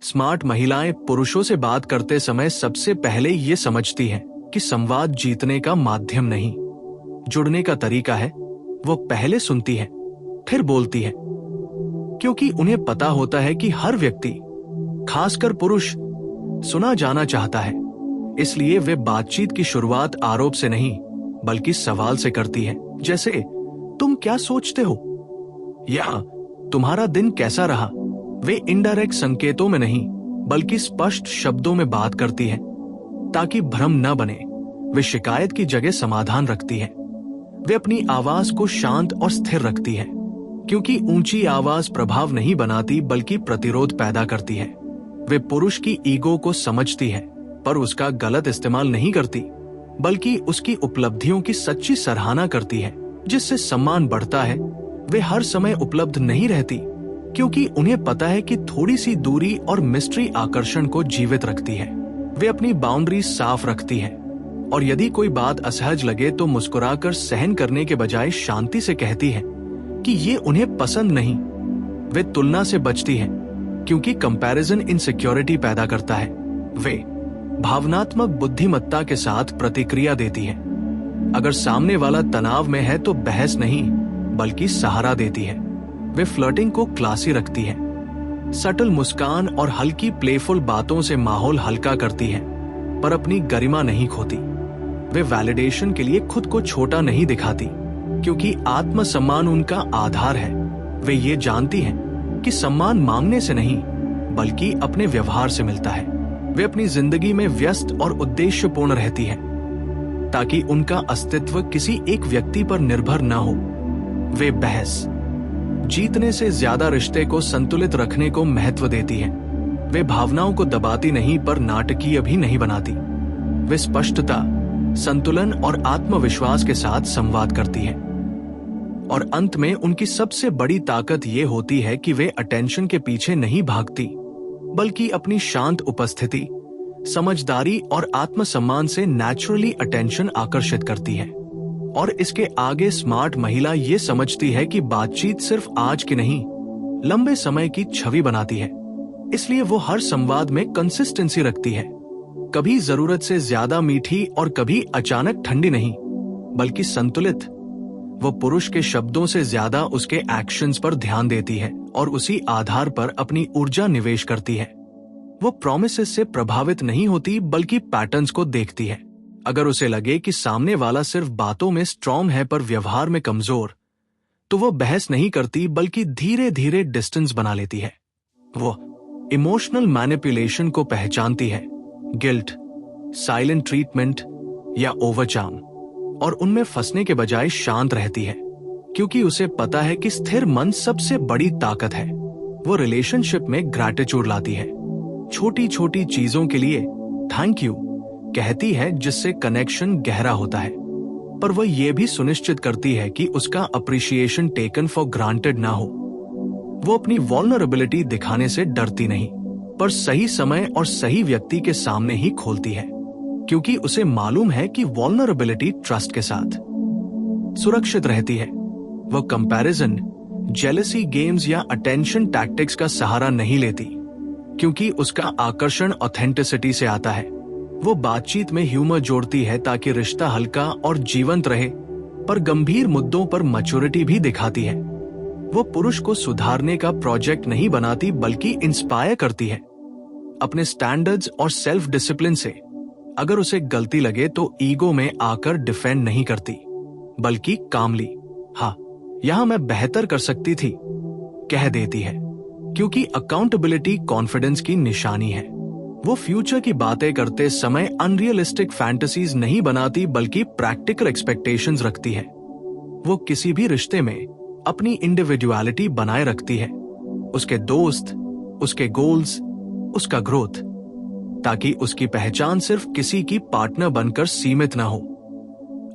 Smart महिलाएं पुरुषों से बात करते समय सबसे पहले ये समझती हैं कि संवाद जीतने का माध्यम नहीं, जुड़ने का तरीका है। वो पहले सुनती है, फिर बोलती है, क्योंकि उन्हें पता होता है कि हर व्यक्ति, खासकर पुरुष, सुना जाना चाहता है। इसलिए वे बातचीत की शुरुआत आरोप से नहीं बल्कि सवाल से करती है, जैसे तुम क्या सोचते हो या तुम्हारा दिन कैसा रहा। वे इनडायरेक्ट संकेतों में नहीं बल्कि स्पष्ट शब्दों में बात करती है ताकि भ्रम न बने। वे शिकायत की जगह समाधान रखती है। वे अपनी आवाज को शांत और स्थिर रखती है, क्योंकि ऊंची आवाज प्रभाव नहीं बनाती बल्कि प्रतिरोध पैदा करती है। वे पुरुष की ईगो को समझती है पर उसका गलत इस्तेमाल नहीं करती, बल्कि उसकी उपलब्धियों की सच्ची सराहना करती है, जिससे सम्मान बढ़ता है। वे हर समय उपलब्ध नहीं रहती, क्योंकि उन्हें पता है कि थोड़ी सी दूरी और मिस्ट्री आकर्षण को जीवित रखती है। वे अपनी बाउंड्री साफ रखती है और यदि कोई बात असहज लगे तो मुस्कुराकर सहन करने के बजाय शांति से कहती है कि ये उन्हें पसंद नहीं। वे तुलना से बचती है, क्योंकि कंपैरिजन इनसिक्योरिटी पैदा करता है। वे भावनात्मक बुद्धिमत्ता के साथ प्रतिक्रिया देती है। अगर सामने वाला तनाव में है तो बहस नहीं बल्कि सहारा देती है। वे फ्लर्टिंग को क्लासी रखती है, सटल मुस्कान और हल्की प्लेफुल बातों से माहौल हल्का करती है, पर अपनी गरिमा नहीं खोती। वे वैलिडेशन के लिए खुद को छोटा नहीं दिखाती, क्योंकि आत्मसम्मान उनका आधार है। वे ये जानती हैं कि सम्मान मांगने से नहीं बल्कि अपने व्यवहार से मिलता है। वे अपनी जिंदगी में व्यस्त और उद्देश्यपूर्ण रहती हैं, ताकि उनका अस्तित्व किसी एक व्यक्ति पर निर्भर न हो। वे बहस जीतने से ज्यादा रिश्ते को संतुलित रखने को महत्व देती है। वे भावनाओं को दबाती नहीं पर नाटकीय भी नहीं बनाती। वे स्पष्टता, संतुलन और आत्मविश्वास के साथ संवाद करती है। और अंत में उनकी सबसे बड़ी ताकत ये होती है कि वे अटेंशन के पीछे नहीं भागती, बल्कि अपनी शांत उपस्थिति, समझदारी और आत्मसम्मान से नेचुरली अटेंशन आकर्षित करती है। और इसके आगे स्मार्ट महिला ये समझती है कि बातचीत सिर्फ आज की नहीं, लंबे समय की छवि बनाती है। इसलिए वो हर संवाद में कंसिस्टेंसी रखती है, कभी जरूरत से ज्यादा मीठी और कभी अचानक ठंडी नहीं, बल्कि संतुलित। वो पुरुष के शब्दों से ज्यादा उसके एक्शंस पर ध्यान देती है और उसी आधार पर अपनी ऊर्जा निवेश करती है। वो प्रॉमिसेस से प्रभावित नहीं होती बल्कि पैटर्न्स को देखती है। अगर उसे लगे कि सामने वाला सिर्फ बातों में स्ट्रॉन्ग है पर व्यवहार में कमजोर, तो वो बहस नहीं करती बल्कि धीरे धीरे डिस्टेंस बना लेती है। वो इमोशनल मैनिपुलेशन को पहचानती है, गिल्ट, साइलेंट ट्रीटमेंट या ओवरचार्म, और उनमें फंसने के बजाय शांत रहती है, क्योंकि उसे पता है कि स्थिर मन सबसे बड़ी ताकत है। वो रिलेशनशिप में ग्रैटिट्यूड लाती है, छोटी छोटी चीजों के लिए थैंक यू कहती है, जिससे कनेक्शन गहरा होता है। पर वह यह भी सुनिश्चित करती है कि उसका अप्रिशिएशन टेकन फॉर ग्रांटेड ना हो। वो अपनी वल्नरेबिलिटी दिखाने से डरती नहीं, पर सही समय और सही व्यक्ति के सामने ही खोलती है, क्योंकि उसे मालूम है कि वल्नरेबिलिटी ट्रस्ट के साथ सुरक्षित रहती है। वह कंपैरिजन, जेलसी गेम्स या अटेंशन टैक्टिक्स का सहारा नहीं लेती, क्योंकि उसका आकर्षण ऑथेंटिसिटी से आता है। वो बातचीत में ह्यूमर जोड़ती है ताकि रिश्ता हल्का और जीवंत रहे, पर गंभीर मुद्दों पर मैच्योरिटी भी दिखाती है। वो पुरुष को सुधारने का प्रोजेक्ट नहीं बनाती बल्कि इंस्पायर करती है अपने स्टैंडर्ड्स और सेल्फ डिसिप्लिन से। अगर उसे गलती लगे तो ईगो में आकर डिफेंड नहीं करती, बल्कि कामली, हाँ यहां मैं बेहतर कर सकती थी, कह देती है, क्योंकि अकाउंटेबिलिटी कॉन्फिडेंस की निशानी है। वो फ्यूचर की बातें करते समय अनरियलिस्टिक फैंटेसीज नहीं बनाती बल्कि प्रैक्टिकल एक्सपेक्टेशंस रखती है। वो किसी भी रिश्ते में अपनी इंडिविजुअलिटी बनाए रखती है, उसके दोस्त, उसके गोल्स, उसका ग्रोथ, ताकि उसकी पहचान सिर्फ किसी की पार्टनर बनकर सीमित ना हो।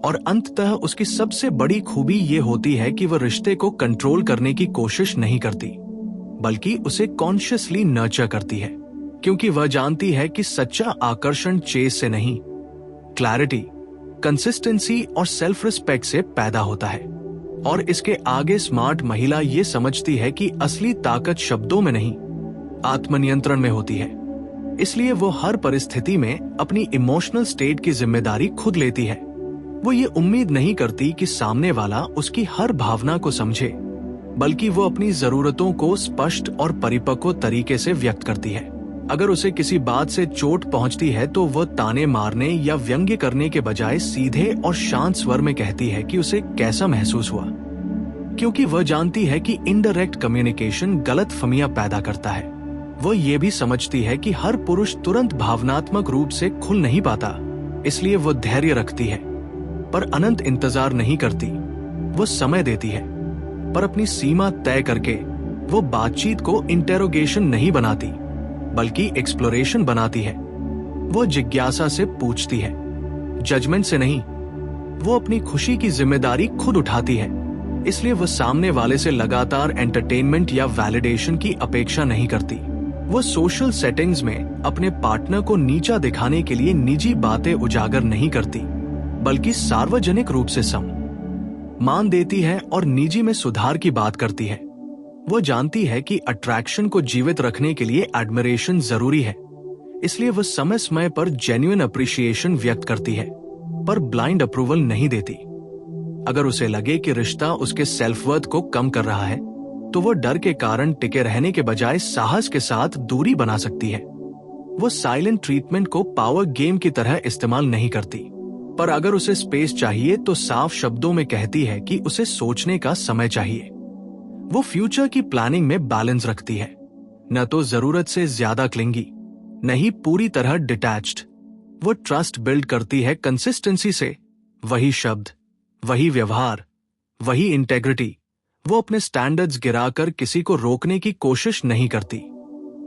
और अंततः उसकी सबसे बड़ी खूबी ये होती है कि वह रिश्ते को कंट्रोल करने की कोशिश नहीं करती, बल्कि उसे कॉन्शियसली नर्चर करती है, क्योंकि वह जानती है कि सच्चा आकर्षण चेस से नहीं, क्लैरिटी, कंसिस्टेंसी और सेल्फ रिस्पेक्ट से पैदा होता है। और इसके आगे स्मार्ट महिला ये समझती है कि असली ताकत शब्दों में नहीं आत्मनियंत्रण में होती है। इसलिए वो हर परिस्थिति में अपनी इमोशनल स्टेट की जिम्मेदारी खुद लेती है। वो ये उम्मीद नहीं करती कि सामने वाला उसकी हर भावना को समझे, बल्कि वो अपनी जरूरतों को स्पष्ट और परिपक्व तरीके से व्यक्त करती है। अगर उसे किसी बात से चोट पहुंचती है तो वह ताने मारने या व्यंग्य करने के बजाय सीधे और शांत स्वर में कहती है कि उसे कैसा महसूस हुआ, क्योंकि वह जानती है कि इनडायरेक्ट कम्युनिकेशन गलतफहमियां पैदा करता है। वह ये भी समझती है कि हर पुरुष तुरंत भावनात्मक रूप से खुल नहीं पाता, इसलिए वह धैर्य रखती है, पर अनंत इंतजार नहीं करती। वह समय देती है, पर अपनी सीमा तय करके। वो बातचीत को इंटेरोगेशन नहीं बनाती, बल्कि एक्सप्लोरेशन बनाती है। वो जिज्ञासा से पूछती है, जजमेंट से नहीं। वो अपनी खुशी की जिम्मेदारी खुद उठाती है, इसलिए वो सामने वाले से लगातार एंटरटेनमेंट या वैलिडेशन की अपेक्षा नहीं करती। वो सोशल सेटिंग्स में अपने पार्टनर को नीचा दिखाने के लिए निजी बातें उजागर नहीं करती, बल्कि सार्वजनिक रूप से मान देती है और निजी में सुधार की बात करती है। वो जानती है कि अट्रैक्शन को जीवित रखने के लिए एडमिरेशन जरूरी है, इसलिए वो समय समय पर जेन्युइन अप्रिशिएशन व्यक्त करती है, पर ब्लाइंड अप्रूवल नहीं देती। अगर उसे लगे कि रिश्ता उसके सेल्फ वर्थ को कम कर रहा है, तो वो डर के कारण टिके रहने के बजाय साहस के साथ दूरी बना सकती है। वो साइलेंट ट्रीटमेंट को पावर गेम की तरह इस्तेमाल नहीं करती, पर अगर उसे स्पेस चाहिए तो साफ शब्दों में कहती है कि उसे सोचने का समय चाहिए। वो फ्यूचर की प्लानिंग में बैलेंस रखती है, न तो जरूरत से ज्यादा क्लिंगी, न ही पूरी तरह डिटैच्ड। वो ट्रस्ट बिल्ड करती है कंसिस्टेंसी से, वही शब्द, वही व्यवहार, वही इंटेग्रिटी। वो अपने स्टैंडर्ड्स गिराकर किसी को रोकने की कोशिश नहीं करती,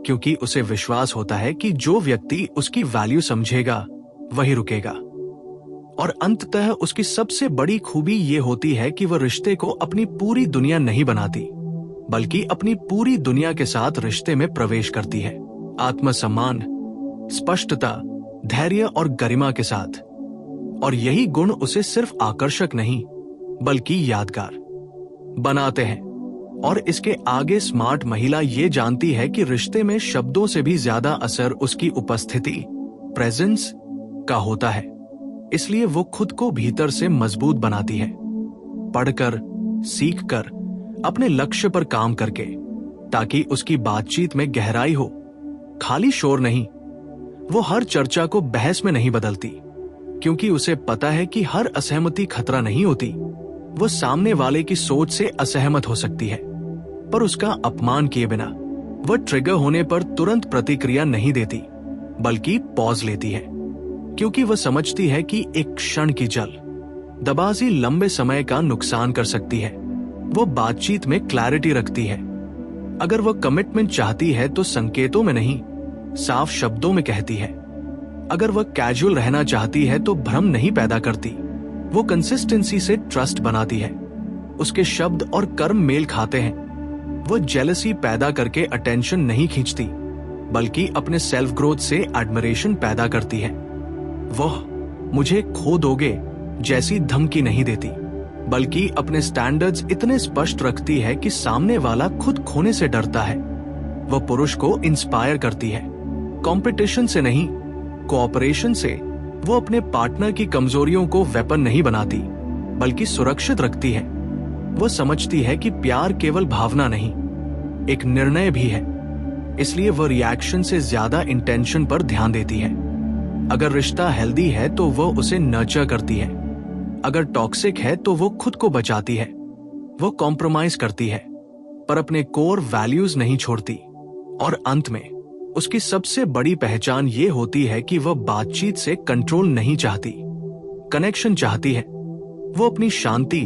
क्योंकि उसे विश्वास होता है कि जो व्यक्ति उसकी वैल्यू समझेगा वही रुकेगा। और अंततः उसकी सबसे बड़ी खूबी ये होती है कि वह रिश्ते को अपनी पूरी दुनिया नहीं बनाती, बल्कि अपनी पूरी दुनिया के साथ रिश्ते में प्रवेश करती है, आत्मसम्मान, स्पष्टता, धैर्य और गरिमा के साथ। और यही गुण उसे सिर्फ आकर्षक नहीं, बल्कि यादगार बनाते हैं। और इसके आगे स्मार्ट महिला ये जानती है कि रिश्ते में शब्दों से भी ज्यादा असर उसकी उपस्थिति, प्रेजेंस का होता है। इसलिए वो खुद को भीतर से मजबूत बनाती है, पढ़कर, सीखकर, अपने लक्ष्य पर काम करके, ताकि उसकी बातचीत में गहराई हो, खाली शोर नहीं। वो हर चर्चा को बहस में नहीं बदलती, क्योंकि उसे पता है कि हर असहमति खतरा नहीं होती। वो सामने वाले की सोच से असहमत हो सकती है, पर उसका अपमान किए बिना। वह ट्रिगर होने पर तुरंत प्रतिक्रिया नहीं देती, बल्कि पॉज लेती है, क्योंकि वह समझती है कि एक क्षण की जल्दबाजी लंबे समय का नुकसान कर सकती है। वो बातचीत में क्लैरिटी रखती है। अगर वह कमिटमेंट चाहती है तो संकेतों में नहीं, साफ शब्दों में कहती है। अगर वह कैजुअल रहना चाहती है तो भ्रम नहीं पैदा करती। वो कंसिस्टेंसी से ट्रस्ट बनाती है, उसके शब्द और कर्म मेल खाते हैं। वो जेलसी पैदा करके अटेंशन नहीं खींचती, बल्कि अपने सेल्फ ग्रोथ से एडमिरेशन पैदा करती है। वह मुझे खो दोगे जैसी धमकी नहीं देती, बल्कि अपने स्टैंडर्ड्स इतने स्पष्ट रखती है कि सामने वाला खुद खोने से डरता है। वह पुरुष को इंस्पायर करती है, कंपटीशन से नहीं, कोऑपरेशन से। वो अपने पार्टनर की कमजोरियों को वेपन नहीं बनाती, बल्कि सुरक्षित रखती है। वो समझती है कि प्यार केवल भावना नहीं, एक निर्णय भी है। इसलिए वह रिएक्शन से ज्यादा इंटेंशन पर ध्यान देती है। अगर रिश्ता हेल्दी है तो वह उसे नर्चर करती है, अगर टॉक्सिक है तो वो खुद को बचाती है। वो कॉम्प्रोमाइज करती है, पर अपने कोर वैल्यूज नहीं छोड़ती। और अंत में उसकी सबसे बड़ी पहचान ये होती है कि वह बातचीत से कंट्रोल नहीं चाहती, कनेक्शन चाहती है। वो अपनी शांति,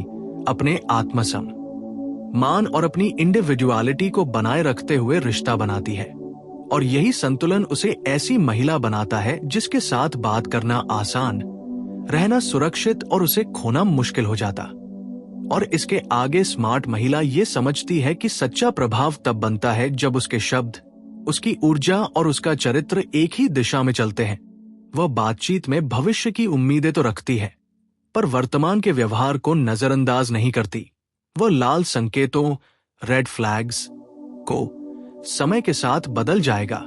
अपने आत्मसम्मान और अपनी इंडिविजुअलिटी को बनाए रखते हुए रिश्ता बनाती है। और यही संतुलन उसे ऐसी महिला बनाता है जिसके साथ बात करना आसान, रहना सुरक्षित और उसे खोना मुश्किल हो जाता। और इसके आगे स्मार्ट महिला ये समझती है कि सच्चा प्रभाव तब बनता है जब उसके शब्द, उसकी ऊर्जा और उसका चरित्र एक ही दिशा में चलते हैं। वह बातचीत में भविष्य की उम्मीदें तो रखती है, पर वर्तमान के व्यवहार को नजरअंदाज नहीं करती। वह लाल संकेतों, रेड फ्लैग्स को समय के साथ बदल जाएगा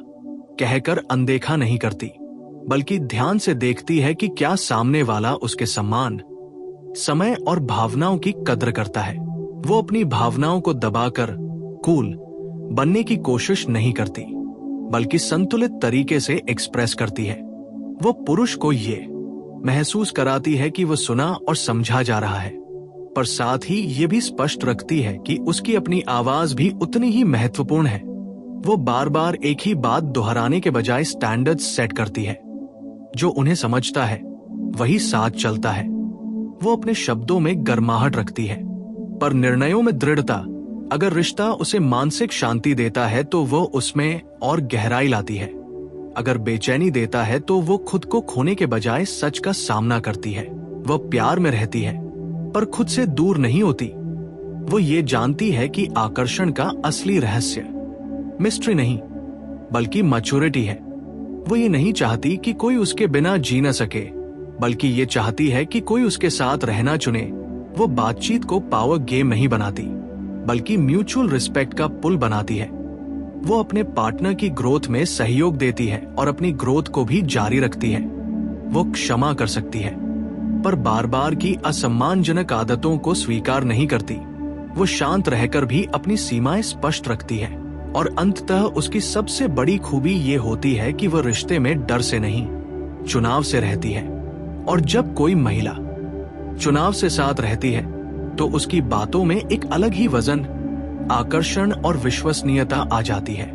कहकर अनदेखा नहीं करती, बल्कि ध्यान से देखती है कि क्या सामने वाला उसके सम्मान, समय और भावनाओं की कद्र करता है। वो अपनी भावनाओं को दबाकर कूल बनने की कोशिश नहीं करती, बल्कि संतुलित तरीके से एक्सप्रेस करती है। वो पुरुष को ये महसूस कराती है कि वो सुना और समझा जा रहा है, पर साथ ही ये भी स्पष्ट रखती है कि उसकी अपनी आवाज भी उतनी ही महत्वपूर्ण है। वो बार बार एक ही बात दोहराने के बजाय स्टैंडर्ड्स सेट करती है। जो उन्हें समझता है वही साथ चलता है। वो अपने शब्दों में गर्माहट रखती है, पर निर्णयों में दृढ़ता। अगर रिश्ता उसे मानसिक शांति देता है तो वो उसमें और गहराई लाती है। अगर बेचैनी देता है तो वो खुद को खोने के बजाय सच का सामना करती है। वो प्यार में रहती है, पर खुद से दूर नहीं होती। वो ये जानती है कि आकर्षण का असली रहस्य मिस्ट्री नहीं, बल्कि मैच्योरिटी है। वो ये नहीं चाहती कि कोई उसके बिना जी न सके, बल्कि ये चाहती है कि कोई उसके साथ रहना चुने। वो बातचीत को पावर गेम नहीं बनाती, बल्कि म्यूचुअल रिस्पेक्ट का पुल बनाती है। वो अपने पार्टनर की ग्रोथ में सहयोग देती है और अपनी ग्रोथ को भी जारी रखती है। वो क्षमा कर सकती है, पर बार बार की असम्मानजनक आदतों को स्वीकार नहीं करती। वो शांत रहकर भी अपनी सीमाएं स्पष्ट रखती है, और अंततः उसकी सबसे बड़ी खूबी ये होती है कि वह रिश्ते में डर से नहीं, चुनाव से रहती है। और जब कोई महिला चुनाव से साथ रहती है तो उसकी बातों में एक अलग ही वजन, आकर्षण और विश्वसनीयता आ जाती है,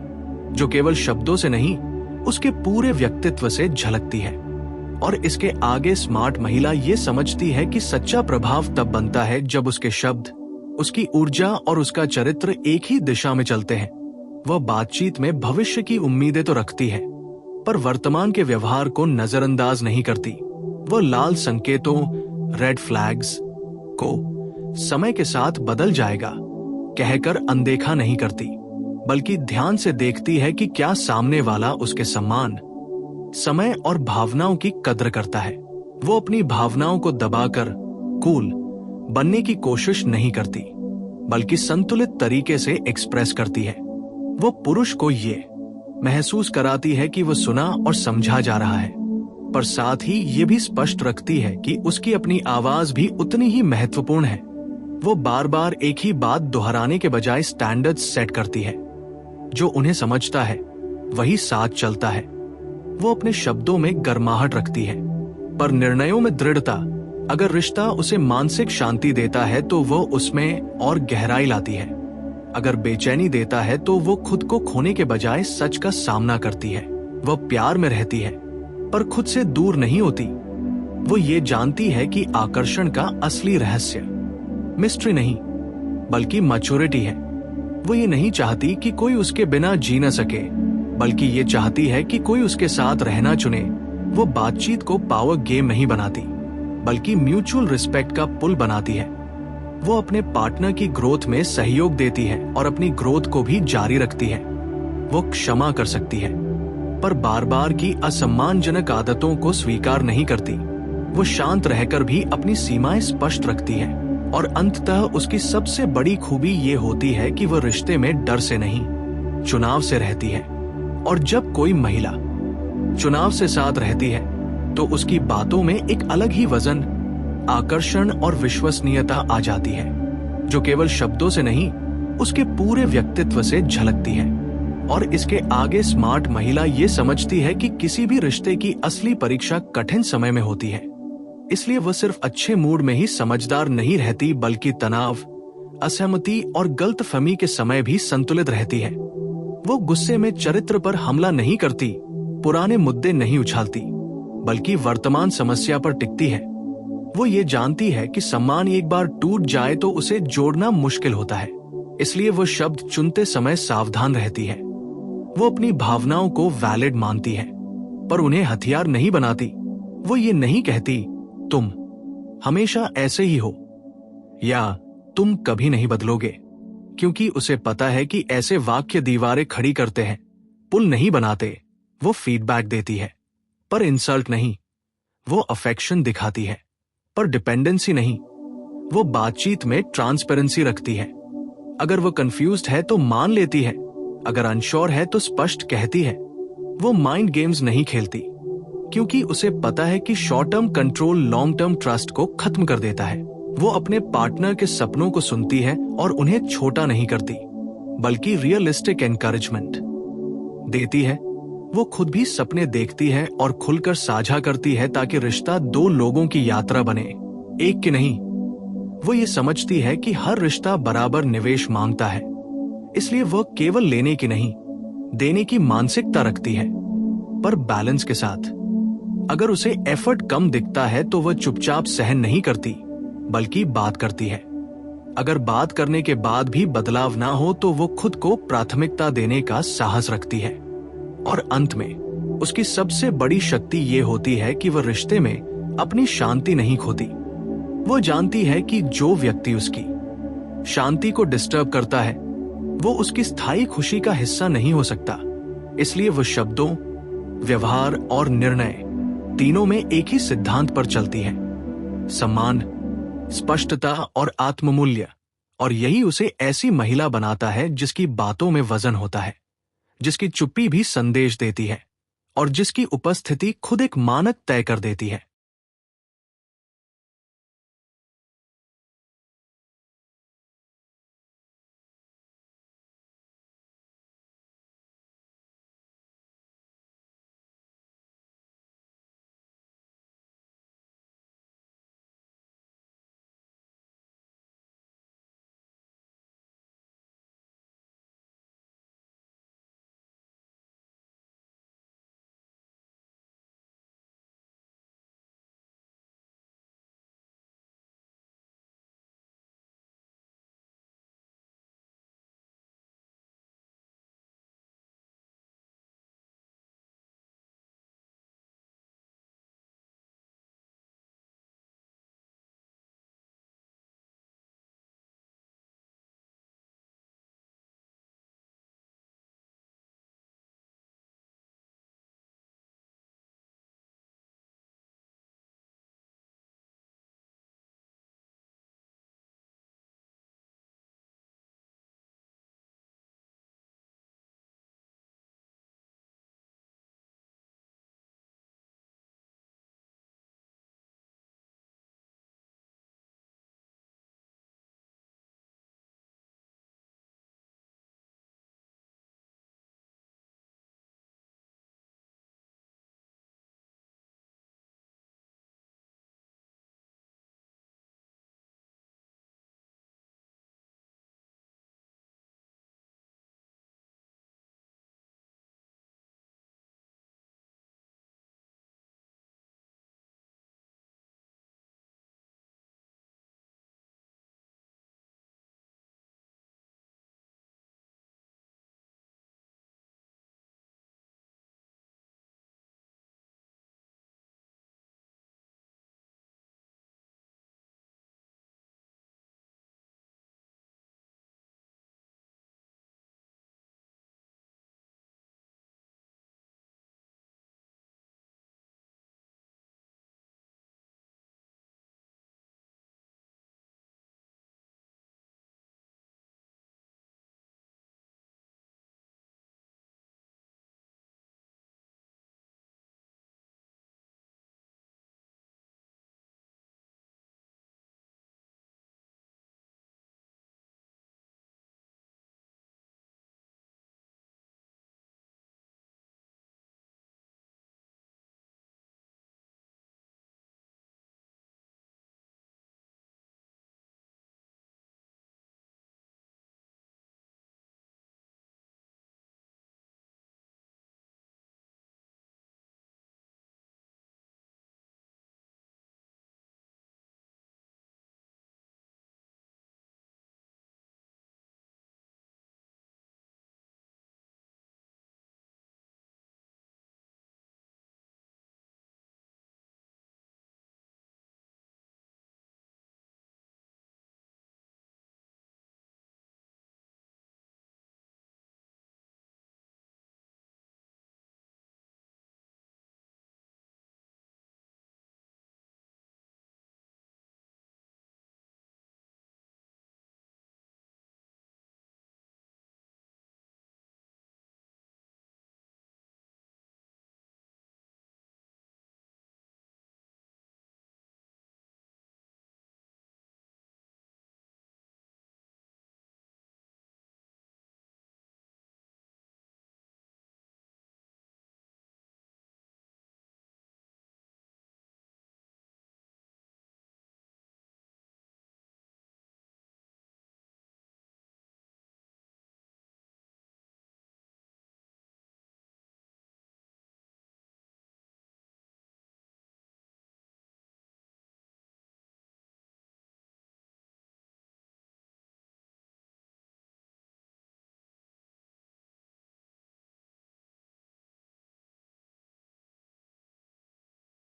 जो केवल शब्दों से नहीं, उसके पूरे व्यक्तित्व से झलकती है। और इसके आगे स्मार्ट महिला ये समझती है कि सच्चा प्रभाव तब बनता है जब उसके शब्द, उसकी ऊर्जा और उसका चरित्र एक ही दिशा में चलते हैं। वह बातचीत में भविष्य की उम्मीदें तो रखती है, पर वर्तमान के व्यवहार को नजरअंदाज नहीं करती। वह लाल संकेतों, रेड फ्लैग्स को समय के साथ बदल जाएगा कहकर अनदेखा नहीं करती, बल्कि ध्यान से देखती है कि क्या सामने वाला उसके सम्मान, समय और भावनाओं की कद्र करता है। वो अपनी भावनाओं को दबाकर कूल बनने की कोशिश नहीं करती, बल्कि संतुलित तरीके से एक्सप्रेस करती है। वो पुरुष को ये महसूस कराती है कि वो सुना और समझा जा रहा है, पर साथ ही ये भी स्पष्ट रखती है कि उसकी अपनी आवाज भी उतनी ही महत्वपूर्ण है। वो बार बार एक ही बात दोहराने के बजाय स्टैंडर्ड्स सेट करती है। जो उन्हें समझता है वही साथ चलता है। वो अपने शब्दों में गर्माहट रखती है, पर निर्णयों में दृढ़ता। अगर रिश्ता उसे मानसिक शांति देता है तो वो उसमें और गहराई लाती है। अगर बेचैनी देता है तो वो खुद को खोने के बजाय सच का सामना करती है। वो प्यार में रहती है, पर खुद से दूर नहीं होती। वो ये जानती है कि आकर्षण का असली रहस्य मिस्ट्री नहीं, बल्कि मैच्योरिटी है। वो ये नहीं चाहती कि कोई उसके बिना जी न सके, बल्कि ये चाहती है कि कोई उसके साथ रहना चुने। वो बातचीत को पावर गेम नहीं बनाती, बल्कि म्यूचुअल रिस्पेक्ट का पुल बनाती है। वो अपने पार्टनर की ग्रोथ में सहयोग देती है और अपनी ग्रोथ को भी जारी रखती है। वो क्षमा कर सकती है, पर बार बार की असम्मानजनक आदतों को स्वीकार नहीं करती। वो शांत रहकर भी अपनी सीमाएं स्पष्ट रखती है, और अंततः उसकी सबसे बड़ी खूबी ये होती है कि वह रिश्ते में डर से नहीं, चुनाव से रहती है। और जब कोई महिला चुनाव से साथ रहती है तो उसकी बातों में एक अलग ही वजन, आकर्षण और विश्वसनीयता आ जाती है, जो केवल शब्दों से नहीं, उसके पूरे व्यक्तित्व से झलकती है। और इसके आगे स्मार्ट महिला ये समझती है कि किसी भी रिश्ते की असली परीक्षा कठिन समय में होती है। इसलिए वह सिर्फ अच्छे मूड में ही समझदार नहीं रहती, बल्कि तनाव, असहमति और गलतफहमी के समय भी संतुलित रहती है। वो गुस्से में चरित्र पर हमला नहीं करती, पुराने मुद्दे नहीं उछालती, बल्कि वर्तमान समस्या पर टिकती है। वो ये जानती है कि सम्मान एक बार टूट जाए तो उसे जोड़ना मुश्किल होता है, इसलिए वो शब्द चुनते समय सावधान रहती है। वो अपनी भावनाओं को वैलिड मानती है, पर उन्हें हथियार नहीं बनाती। वो ये नहीं कहती तुम हमेशा ऐसे ही हो या तुम कभी नहीं बदलोगे, क्योंकि उसे पता है कि ऐसे वाक्य दीवारें खड़ी करते हैं, पुल नहीं बनाते। वो फीडबैक देती है, पर इंसल्ट नहीं। वो अफेक्शन दिखाती है, पर डिपेंडेंसी नहीं। वो बातचीत में ट्रांसपेरेंसी रखती है। अगर वो कंफ्यूज्ड है तो मान लेती है, अगर अनश्योर है तो स्पष्ट कहती है। वो माइंड गेम्स नहीं खेलती, क्योंकि उसे पता है कि short term control long term trust को खत्म कर देता है। वो अपने पार्टनर के सपनों को सुनती है और उन्हें छोटा नहीं करती, बल्कि रियलिस्टिक एनकरेजमेंट देती है। वो खुद भी सपने देखती है और खुलकर साझा करती है, ताकि रिश्ता दो लोगों की यात्रा बने, एक की नहीं। वो ये समझती है कि हर रिश्ता बराबर निवेश मांगता है, इसलिए वह केवल लेने की नहीं, देने की मानसिकता रखती है, पर बैलेंस के साथ। अगर उसे एफर्ट कम दिखता है तो वह चुपचाप सहन नहीं करती, बल्कि बात करती है। अगर बात करने के बाद भी बदलाव ना हो तो वो खुद को प्राथमिकता देने का साहस रखती है। और अंत में उसकी सबसे बड़ी शक्ति ये होती है कि वह रिश्ते में अपनी शांति नहीं खोती। वो जानती है कि जो व्यक्ति उसकी शांति को डिस्टर्ब करता है, वो उसकी स्थायी खुशी का हिस्सा नहीं हो सकता। इसलिए वो शब्दों, व्यवहार और निर्णय तीनों में एक ही सिद्धांत पर चलती है: सम्मान, स्पष्टता और आत्ममूल्य। और यही उसे ऐसी महिला बनाता है जिसकी बातों में वजन होता है, जिसकी चुप्पी भी संदेश देती है, और जिसकी उपस्थिति खुद एक मानक तय कर देती है।